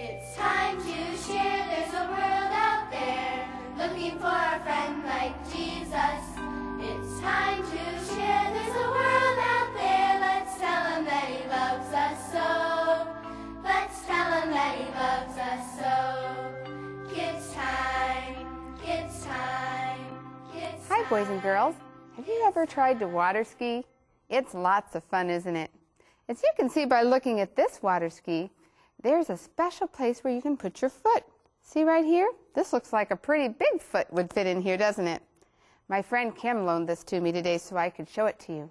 It's time to share, there's a world out there, looking for a friend like Jesus. It's time to share, there's a world out there, let's tell him that he loves us so. Let's tell him that he loves us so. Kids time, kids time, kids time. Hi boys and girls, have you ever tried to water ski? It's lots of fun, isn't it? As you can see by looking at this water ski, there's a special place where you can put your foot. See right here? This looks like a pretty big foot would fit in here, doesn't it? My friend Kim loaned this to me today so I could show it to you.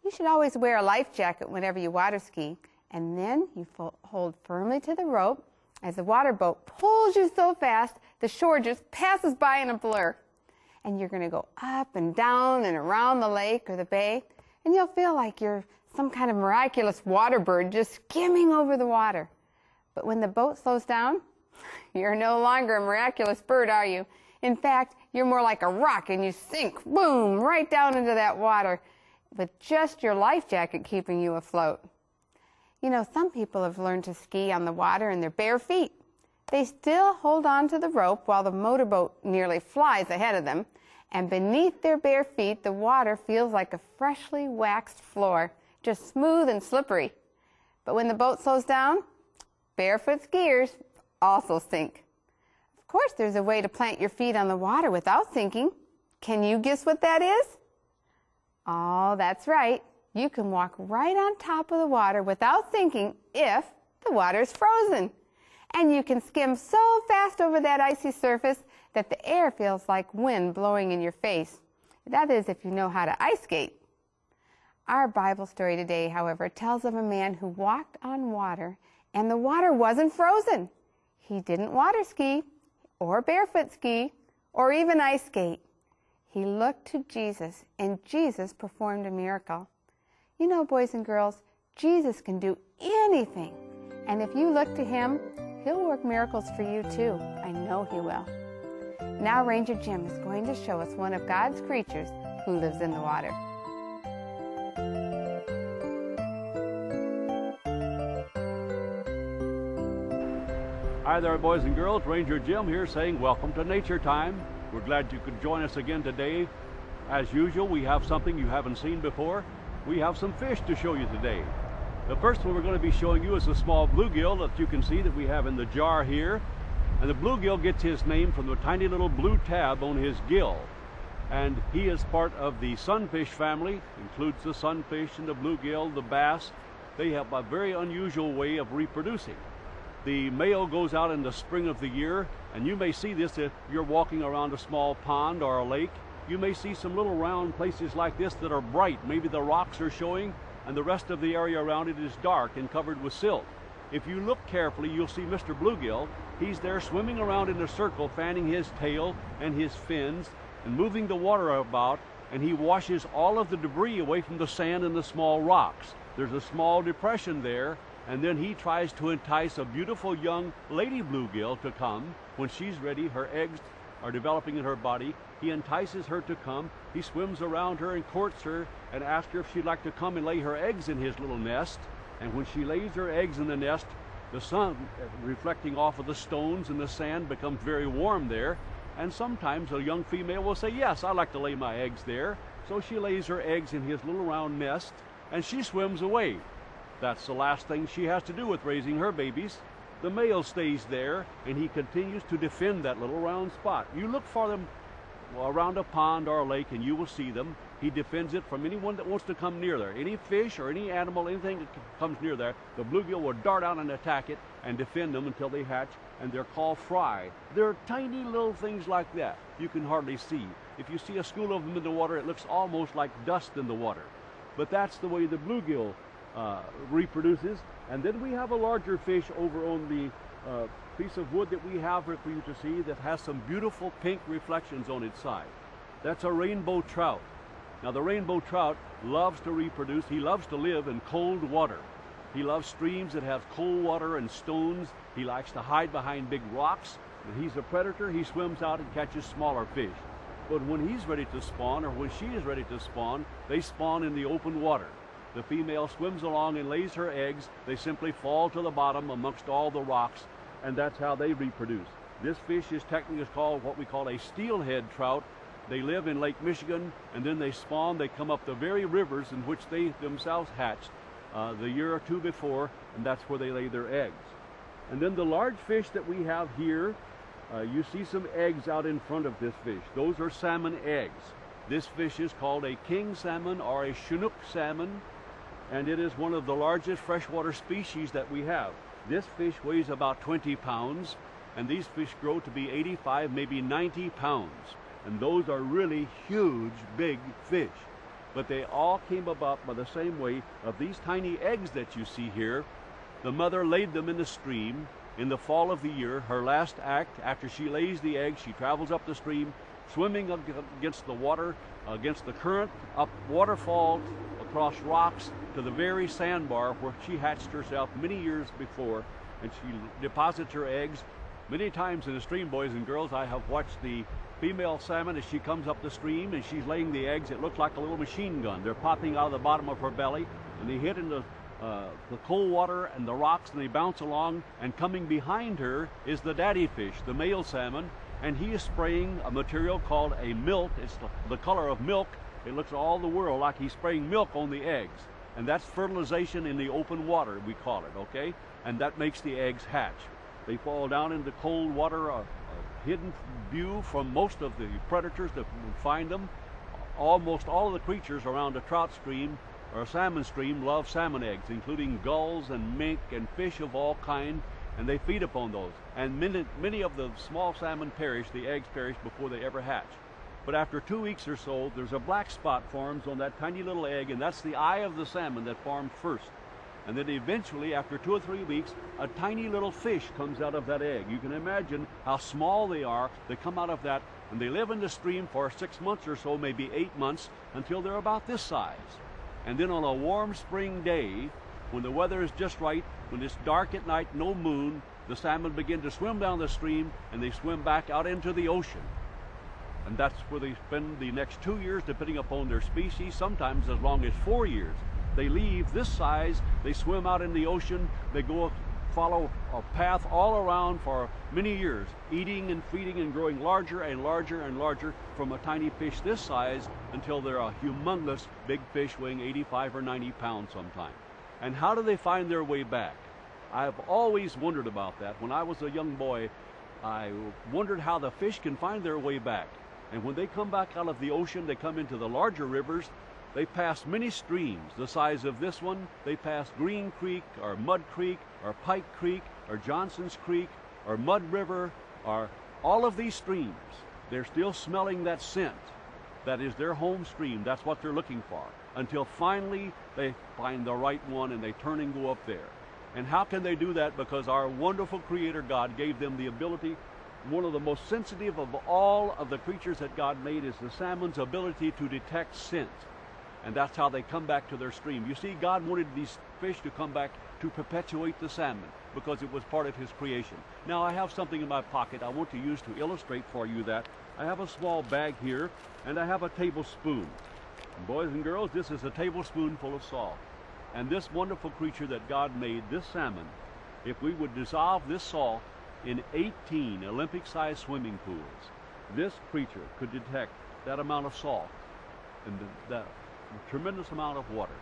You should always wear a life jacket whenever you water ski, and then you hold firmly to the rope as the water boat pulls you so fast the shore just passes by in a blur. And you're going to go up and down and around the lake or the bay, and you'll feel like you're some kind of miraculous water bird just skimming over the water. But when the boat slows down, you're no longer a miraculous bird, are you? In fact, you're more like a rock and you sink, boom, right down into that water with just your life jacket keeping you afloat. You know, some people have learned to ski on the water in their bare feet. They still hold on to the rope while the motorboat nearly flies ahead of them, and beneath their bare feet, the water feels like a freshly waxed floor, just smooth and slippery. But when the boat slows down, barefoot skiers also sink. Of course, there's a way to plant your feet on the water without sinking. Can you guess what that is? Oh, that's right. You can walk right on top of the water without sinking if the water is frozen. And you can skim so fast over that icy surface that the air feels like wind blowing in your face. That is, if you know how to ice skate. Our Bible story today, however, tells of a man who walked on water, and the water wasn't frozen. He didn't water ski, or barefoot ski, or even ice skate. He looked to Jesus, and Jesus performed a miracle. You know, boys and girls, Jesus can do anything. And if you look to him, he'll work miracles for you too. I know he will. Now Ranger Jim is going to show us one of God's creatures who lives in the water. Hi there, boys and girls. Ranger Jim here saying welcome to Nature Time. We're glad you could join us again today. As usual, we have something you haven't seen before. We have some fish to show you today. The first one we're going to be showing you is a small bluegill that you can see that we have in the jar here. And the bluegill gets his name from the tiny little blue tab on his gill. And he is part of the sunfish family, includes the sunfish and the bluegill, the bass. They have a very unusual way of reproducing. The male goes out in the spring of the year, and you may see this if you're walking around a small pond or a lake. You may see some little round places like this that are bright. Maybe the rocks are showing, and the rest of the area around it is dark and covered with silt. If you look carefully, you'll see Mr. Bluegill. He's there swimming around in a circle, fanning his tail and his fins and moving the water about, and he washes all of the debris away from the sand and the small rocks. There's a small depression there, and then he tries to entice a beautiful young lady bluegill to come. When she's ready, her eggs are developing in her body. He entices her to come. He swims around her and courts her and asks her if she'd like to come and lay her eggs in his little nest. And when she lays her eggs in the nest, the sun reflecting off of the stones and the sand becomes very warm there. And sometimes a young female will say, yes, I'd like to lay my eggs there. So she lays her eggs in his little round nest, and she swims away. That's the last thing she has to do with raising her babies. The male stays there, and he continues to defend that little round spot. You look for them around a pond or a lake, and you will see them. He defends it from anyone that wants to come near there. Any fish or any animal, anything that comes near there, the bluegill will dart out and attack it and defend them until they hatch, and they're called fry. They're tiny little things like that you can hardly see. If you see a school of them in the water, it looks almost like dust in the water. But that's the way the bluegill reproduces. And then we have a larger fish over on the piece of wood that we have for you to see that has some beautiful pink reflections on its side. That's a rainbow trout. Now the rainbow trout loves to reproduce. He loves to live in cold water. He loves streams that have cold water and stones. He likes to hide behind big rocks. And he's a predator. He swims out and catches smaller fish. But when he's ready to spawn, or when she is ready to spawn, they spawn in the open water. The female swims along and lays her eggs. They simply fall to the bottom amongst all the rocks, and that's how they reproduce. This fish is technically called what we call a steelhead trout. They live in Lake Michigan, and then they spawn. They come up the very rivers in which they themselves hatched the year or two before, and that's where they lay their eggs. And then the large fish that we have here, you see some eggs out in front of this fish. Those are salmon eggs. This fish is called a king salmon or a Chinook salmon, and it is one of the largest freshwater species that we have. This fish weighs about 20 pounds, and these fish grow to be 85, maybe 90 pounds. And those are really huge, big fish. But they all came about by the same way of these tiny eggs that you see here. The mother laid them in the stream in the fall of the year. Her last act, after she lays the eggs, she travels up the stream, swimming against the water, against the current, up waterfalls, across rocks, to the very sandbar where she hatched herself many years before, and she deposits her eggs. Many times in the stream, boys and girls, I have watched the female salmon as she comes up the stream and she's laying the eggs. It looks like a little machine gun. They're popping out of the bottom of her belly, and they hit in the cold water and the rocks, and they bounce along, and coming behind her is the daddy fish, the male salmon, and he is spraying a material called a milt. It's the color of milk. It looks all the world like he's spraying milk on the eggs, and that's fertilization in the open water, we call it, okay? And that makes the eggs hatch. They fall down into cold water, a hidden view from most of the predators that would find them. Almost all of the creatures around a trout stream or a salmon stream love salmon eggs, including gulls and mink and fish of all kinds, and they feed upon those. And many of the small salmon perish, the eggs perish before they ever hatch. But after 2 weeks or so, there's a black spot forms on that tiny little egg, and that's the eye of the salmon that formed first. And then eventually, after 2 or 3 weeks, a tiny little fish comes out of that egg. You can imagine how small they are. They come out of that, and they live in the stream for 6 months or so, maybe 8 months, until they're about this size. And then on a warm spring day, when the weather is just right, when it's dark at night, no moon, the salmon begin to swim down the stream, and they swim back out into the ocean. And that's where they spend the next 2 years, depending upon their species, sometimes as long as 4 years. They leave this size, they swim out in the ocean, they go follow a path all around for many years, eating and feeding and growing larger and larger and larger from a tiny fish this size until they're a humongous big fish weighing 85 or 90 pounds sometime. And how do they find their way back? I've always wondered about that. When I was a young boy, I wondered how the fish can find their way back. And when they come back out of the ocean, they come into the larger rivers. They pass many streams the size of this one. They pass Green Creek or Mud Creek or Pike Creek or Johnson's Creek or Mud River or all of these streams. They're still smelling that scent. That is their home stream. That's what they're looking for. Until finally they find the right one and they turn and go up there. And how can they do that? Because our wonderful Creator God gave them the ability. One of the most sensitive of all of the creatures that God made is the salmon's ability to detect scent. And that's how they come back to their stream. You see, God wanted these fish to come back to perpetuate the salmon because it was part of His creation. Now, I have something in my pocket I want to use to illustrate for you that. I have a small bag here, and I have a tablespoon. And boys and girls, this is a tablespoonful of salt. And this wonderful creature that God made, this salmon, if we would dissolve this salt in 18 Olympic-sized swimming pools, this creature could detect that amount of salt and that tremendous amount of water.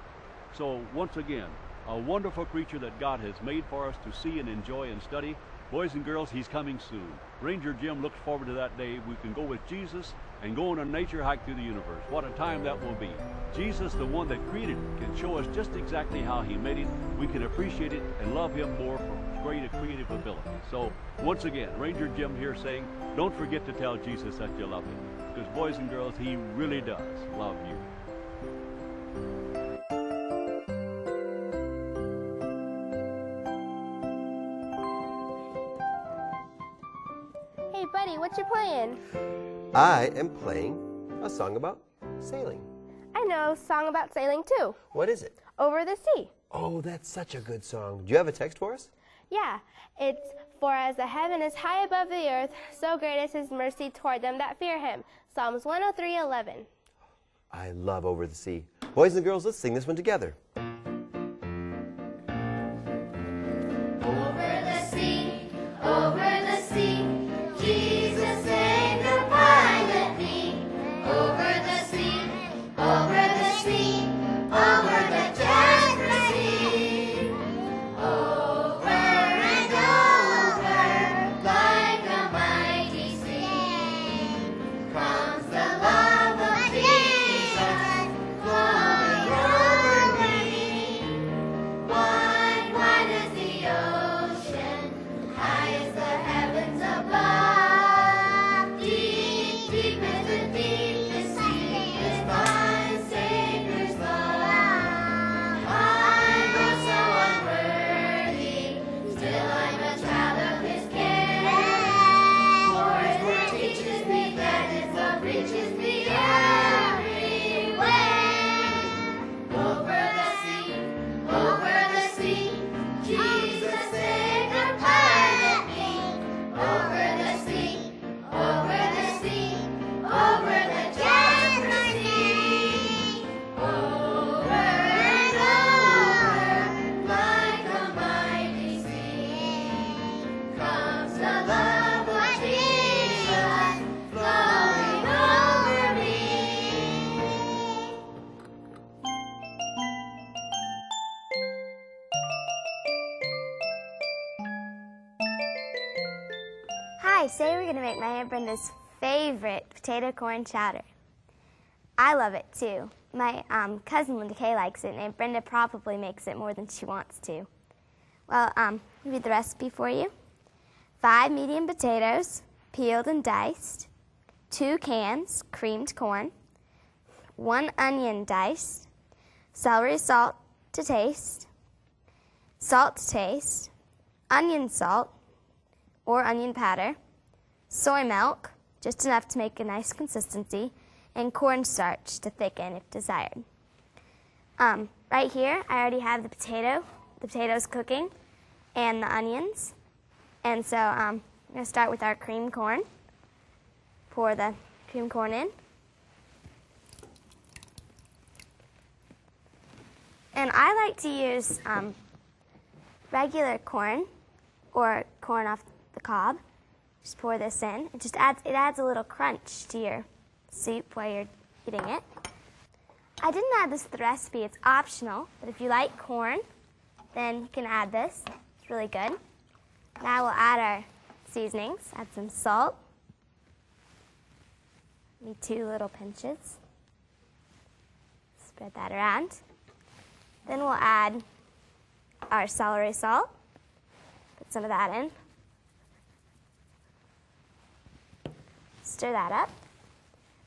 So once again, a wonderful creature that God has made for us to see and enjoy and study. Boys and girls, He's coming soon. Ranger Jim looks forward to that day we can go with Jesus and go on a nature hike through the universe. What a time that will be. Jesus, the one that created it, can show us just exactly how He made it. We can appreciate it and love Him more for great creative ability. So once again, Ranger Jim here saying, don't forget to tell Jesus that you love Him. Because boys and girls, He really does love you. Hey buddy, what you playing? I am playing a song about sailing. I know a song about sailing too. What is it? Over the Sea. Oh, that's such a good song. Do you have a text for us? Yeah, it's for as the heaven is high above the earth, so great is His mercy toward them that fear Him. Psalms 103:11. I love Over the Sea. Boys and girls, let's sing this one together. Over the sea, Hi, today we're going to make my Aunt Brenda's favorite potato corn chowder. I love it too. My cousin Linda Kay likes it, and Aunt Brenda probably makes it more than she wants to. Well, I'll read the recipe for you. 5 medium potatoes, peeled and diced. 2 cans creamed corn. 1 onion diced. Celery salt to taste. Salt to taste. Onion salt or onion powder. Soy milk, just enough to make a nice consistency, and cornstarch to thicken if desired. Right here, I already have the potatoes cooking, and the onions. And so I'm going to start with our creamed corn. Pour the creamed corn in. And I like to use regular corn or corn off the cob. Just pour this in. It adds a little crunch to your soup while you're eating it. I didn't add this to the recipe. It's optional, but if you like corn, then you can add this. It's really good. Now we'll add our seasonings. Add some salt. Maybe 2 little pinches. Spread that around. Then we'll add our celery salt. Put some of that in. Stir that up.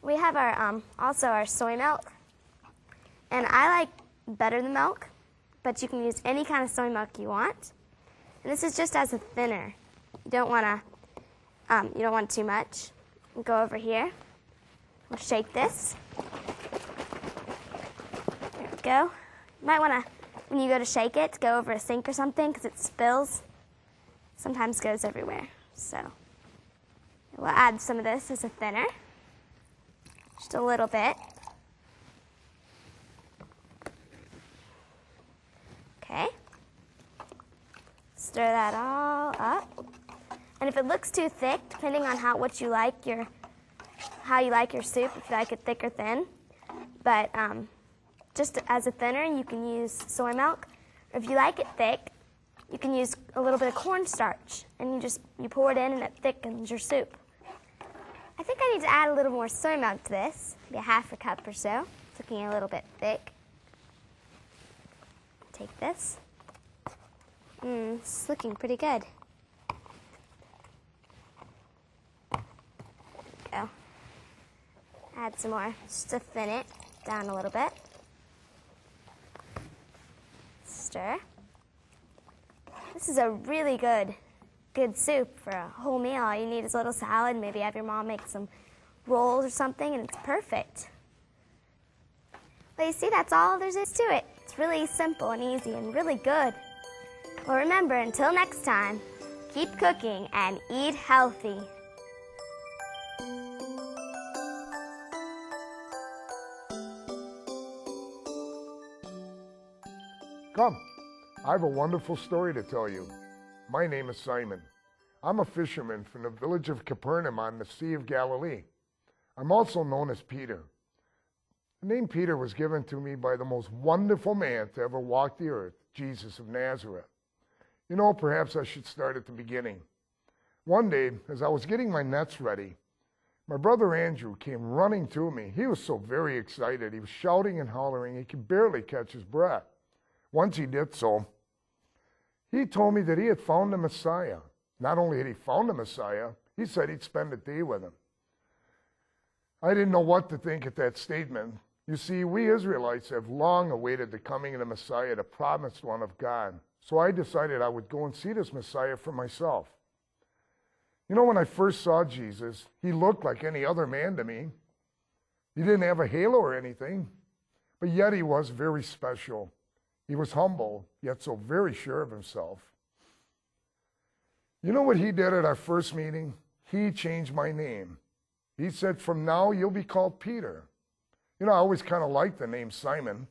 We have our also our soy milk. And I like butter the milk, but you can use any kind of soy milk you want. And this is just as a thinner. You don't want too much. We'll go over here. We'll shake this. There we go. You might want to, when you go to shake it, go over a sink or something because it spills. Sometimes goes everywhere. So we'll add some of this as a thinner. Just a little bit. Okay. Stir that all up. And if it looks too thick, depending on how you like your soup, if you like it thick or thin, but just as a thinner, you can use soy milk. Or if you like it thick, you can use a little bit of cornstarch, and you pour it in, and it thickens your soup. I think I need to add a little more soy milk to this, maybe a 1/2 cup or so. It's looking a little bit thick. Take this. It's looking pretty good. Go. Add some more just to thin it down a little bit. Stir. This is a really good soup for a whole meal. All you need is a little salad, maybe have your mom make some rolls or something, and it's perfect. Well, you see, that's all there is to it. It's really simple and easy and really good. Well, remember, until next time, keep cooking and eat healthy. Come, I have a wonderful story to tell you. My name is Simon. I'm a fisherman from the village of Capernaum on the Sea of Galilee. I'm also known as Peter. The name Peter was given to me by the most wonderful man to ever walk the earth, Jesus of Nazareth. You know, perhaps I should start at the beginning. One day, as I was getting my nets ready, my brother Andrew came running to me. He was so very excited. He was shouting and hollering. He could barely catch his breath. Once he did so, he told me that he had found the Messiah. Not only had he found the Messiah, he said he'd spend a day with him. I didn't know what to think at that statement. You see, we Israelites have long awaited the coming of the Messiah, the promised one of God. So I decided I would go and see this Messiah for myself. You know, when I first saw Jesus, he looked like any other man to me. He didn't have a halo or anything, but yet he was very special. He was humble, yet so very sure of himself. You know what he did at our first meeting? He changed my name. He said, from now you'll be called Peter. You know, I always kind of liked the name Simon,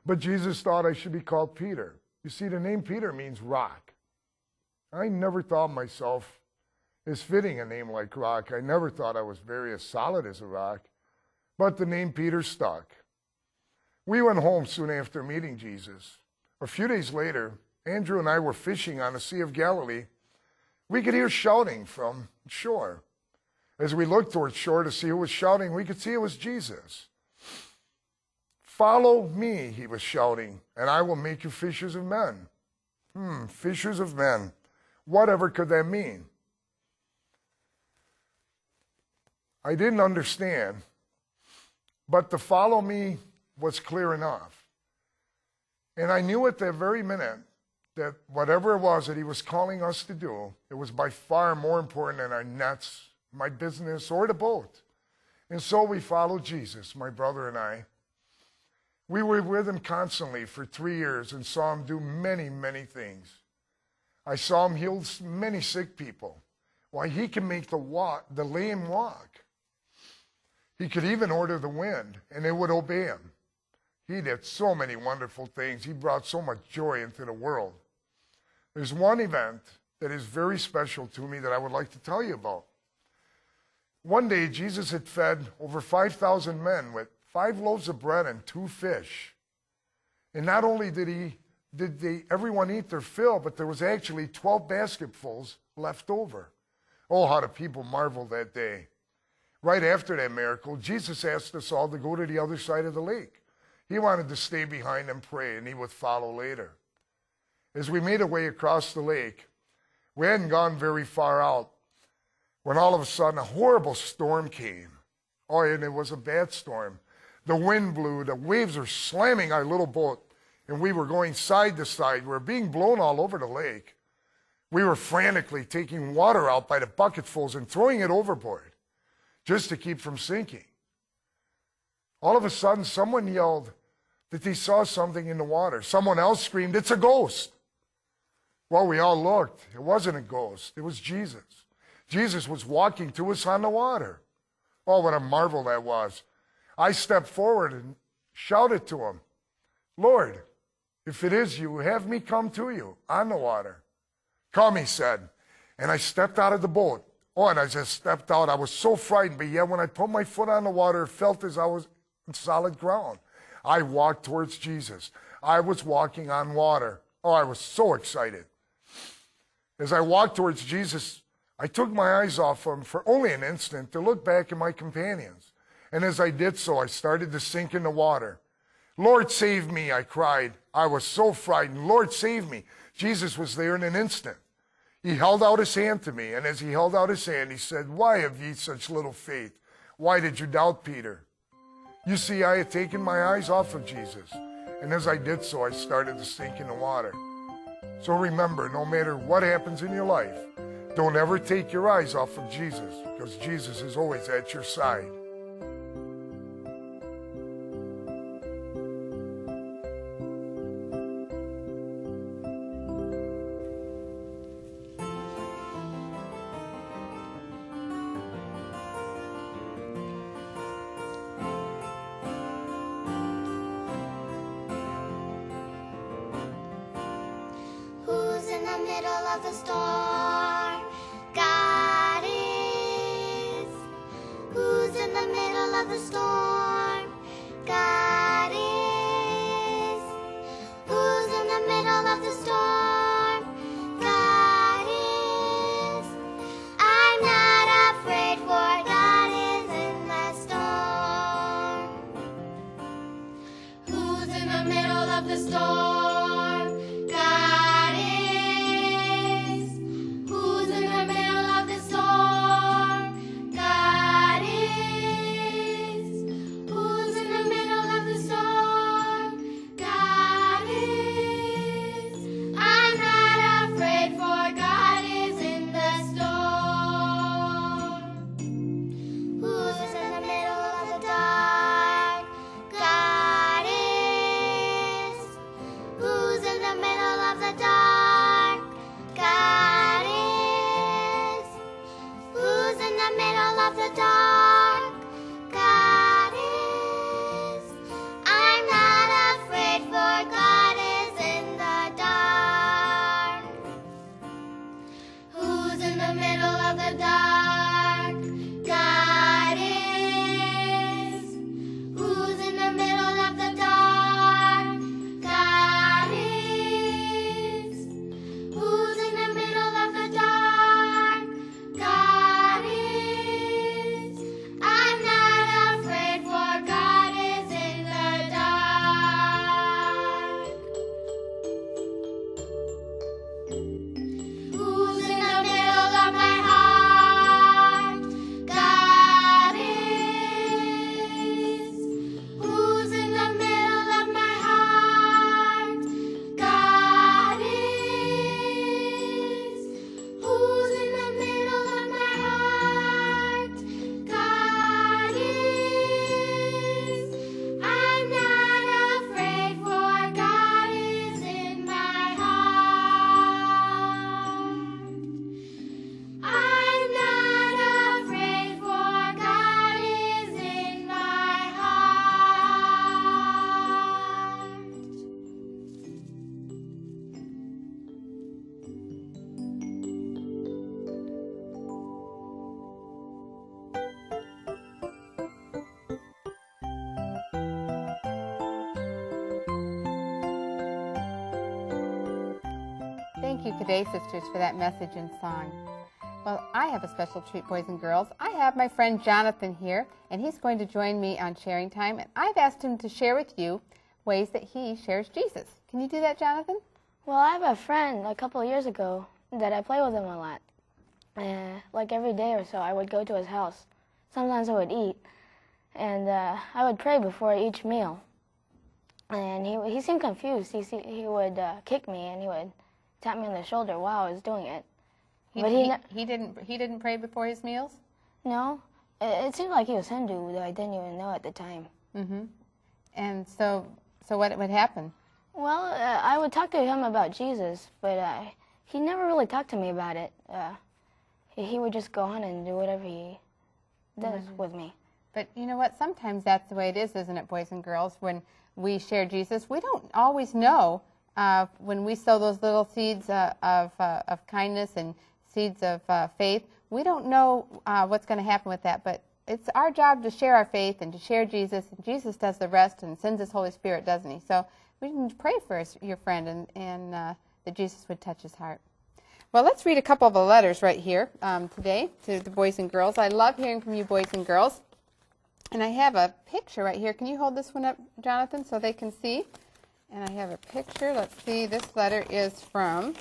but Jesus thought I should be called Peter. You see, the name Peter means rock. I never thought myself as fitting a name like rock. I never thought I was very as solid as a rock, but the name Peter stuck. We went home soon after meeting Jesus. A few days later, Andrew and I were fishing on the Sea of Galilee We could hear shouting from shore. As we looked towards shore to see who was shouting, we could see it was Jesus. Follow me, he was shouting, and I will make you fishers of men. Fishers of men. Whatever could that mean? I didn't understand, but the follow me was clear enough. And I knew at that very minute that whatever it was that he was calling us to do, it was by far more important than our nets, my business, or the boat. And so we followed Jesus, my brother and I. We were with him constantly for 3 years and saw him do many, many things. I saw him heal many sick people. Why, he can make the lame walk. He could even order the wind, and it would obey him. He did so many wonderful things. He brought so much joy into the world. There's one event that is very special to me that I would like to tell you about. One day, Jesus had fed over 5,000 men with 5 loaves of bread and 2 fish. And not only did everyone eat their fill, but there was actually 12 basketfuls left over. Oh, how the people marveled that day. Right after that miracle, Jesus asked us all to go to the other side of the lake. He wanted to stay behind and pray, and he would follow later. As we made our way across the lake, we hadn't gone very far out when all of a sudden a horrible storm came. Oh, and it was a bad storm. The wind blew, the waves were slamming our little boat, and we were going side to side. We were being blown all over the lake. We were frantically taking water out by the bucketfuls and throwing it overboard just to keep from sinking. All of a sudden, someone yelled that they saw something in the water. Someone else screamed, "It's a ghost." Well, we all looked. It wasn't a ghost. It was Jesus. Jesus was walking to us on the water. Oh, what a marvel that was. I stepped forward and shouted to him, "Lord, if it is you, have me come to you on the water." "Come," he said. And I stepped out of the boat. Oh, and as I stepped out, I was so frightened, but yet when I put my foot on the water, it felt as I was on solid ground. I walked towards Jesus. I was walking on water. Oh, I was so excited. As I walked towards Jesus, I took my eyes off him for only an instant to look back at my companions. And as I did so, I started to sink in the water. "Lord, save me," I cried. I was so frightened. "Lord, save me." Jesus was there in an instant. He held out his hand to me, and as he held out his hand, he said, "Why have ye such little faith? Why did you doubt, Peter?" You see, I had taken my eyes off of Jesus, and as I did so, I started to sink in the water. So remember, no matter what happens in your life, don't ever take your eyes off of Jesus, because Jesus is always at your side. Middle of the storm, God is. Who's in the middle of the storm? God is. Who's in the middle of the storm? God is. I'm not afraid, for God is in the storm. Who's in the middle of the storm? Thank you, Cadet Sisters, for that message and song. Well, I have a special treat, boys and girls. I have my friend Jonathan here, and he's going to join me on sharing time. And I've asked him to share with you ways that he shares Jesus. Can you do that, Jonathan? Well, I have a friend a couple of years ago that I play with him a lot. Like every day or so, I would go to his house. Sometimes I would eat, and I would pray before each meal. And he seemed confused. He would kick me, and he would tap me on the shoulder while I was doing it. He didn't pray before his meals? No. It seemed like he was Hindu, though I didn't even know at the time. Mm-hmm. And so what would happen? Well, I would talk to him about Jesus, but he never really talked to me about it. He would just go on and do whatever he does with me. But you know what? Sometimes that's the way it is, isn't it, boys and girls? When we share Jesus, we don't always know when we sow those little seeds of kindness and seeds of faith. We don't know what's going to happen with that, but it's our job to share our faith and to share Jesus, and Jesus does the rest and sends His Holy Spirit, doesn't He? So we can pray for your friend and that Jesus would touch his heart. Well, let's read a couple of the letters right here today to the boys and girls. I love hearing from you boys and girls. And I have a picture right here. Can you hold this one up, Jonathan, so they can see? And I have a picture. Let's see. This letter is from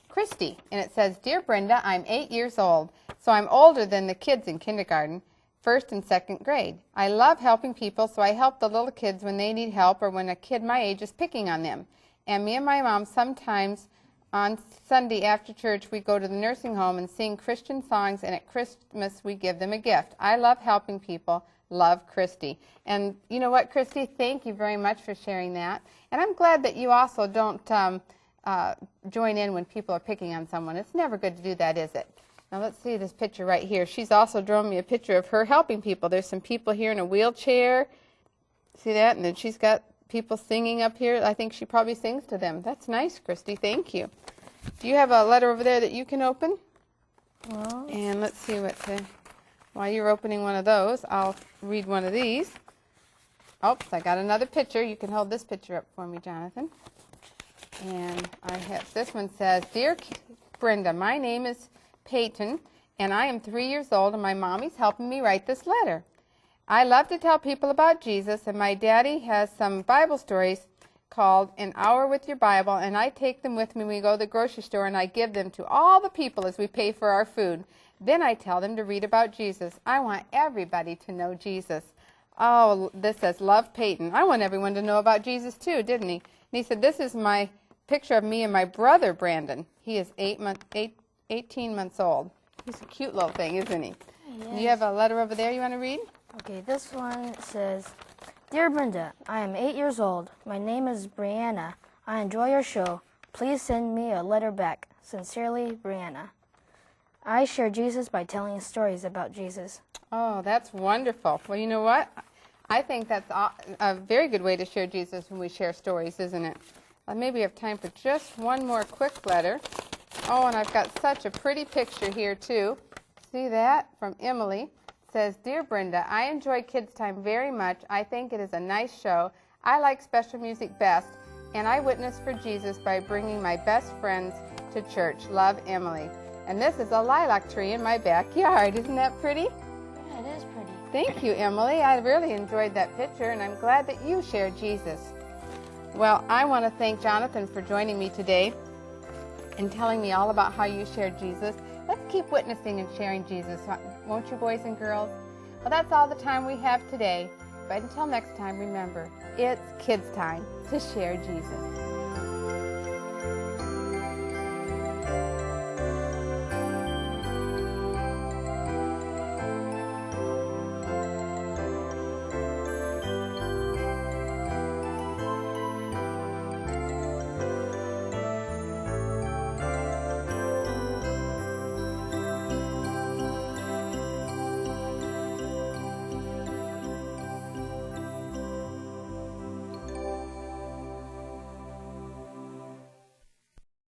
Christy. And it says, Dear Brenda, I'm 8 years old, so I'm older than the kids in kindergarten, first and second grade. I love helping people, so I help the little kids when they need help or when a kid my age is picking on them. And me and my mom sometimes on Sunday after church, we go to the nursing home and sing Christian songs, and at Christmas we give them a gift. I love helping people. Love, Christy. And you know what, Christy? Thank you very much for sharing that. And I'm glad that you also don't join in when people are picking on someone. It's never good to do that, is it? Now let's see this picture right here. She's also drawn me a picture of her helping people. There's some people here in a wheelchair. See that? And then she's got people singing up here. I think she probably sings to them. That's nice, Christy. Thank you. Do you have a letter over there that you can open? Well, And let's see what while you're opening one of those, I'll read one of these. Oops, I got another picture. You can hold this picture up for me, Jonathan. And I have, this one says, Dear Brenda, my name is Peyton, and I am 3 years old, and my mommy's helping me write this letter. I love to tell people about Jesus, and my daddy has some Bible stories called An Hour with Your Bible, and I take them with me when we go to the grocery store, and I give them to all the people as we pay for our food. Then I tell them to read about Jesus. I want everybody to know Jesus. Oh, this says, Love Peyton. I want everyone to know about Jesus too, didn't he? And he said, this is my picture of me and my brother, Brandon. He is 18 months old. He's a cute little thing, isn't he? yes. Do you have a letter over there you want to read? Okay, this one says, Dear Brenda, I am 8 years old. My name is Brianna. I enjoy your show. Please send me a letter back. Sincerely, Brianna. I share Jesus by telling stories about Jesus. Oh, that's wonderful. Well, you know what? I think that's a very good way to share Jesus when we share stories, isn't it? Maybe we have time for just one more quick letter. Oh, and I've got such a pretty picture here, too. See that? From Emily. It says, Dear Brenda, I enjoy Kids Time very much. I think it is a nice show. I like special music best, and I witness for Jesus by bringing my best friends to church. Love, Emily. And this is a lilac tree in my backyard. Isn't that pretty? Yeah, it is pretty. Thank you, Emily. I really enjoyed that picture, and I'm glad that you shared Jesus. Well, I want to thank Jonathan for joining me today and telling me all about how you shared Jesus. Let's keep witnessing and sharing Jesus, won't you, boys and girls? Well, that's all the time we have today. But until next time, remember, it's kids' time to share Jesus.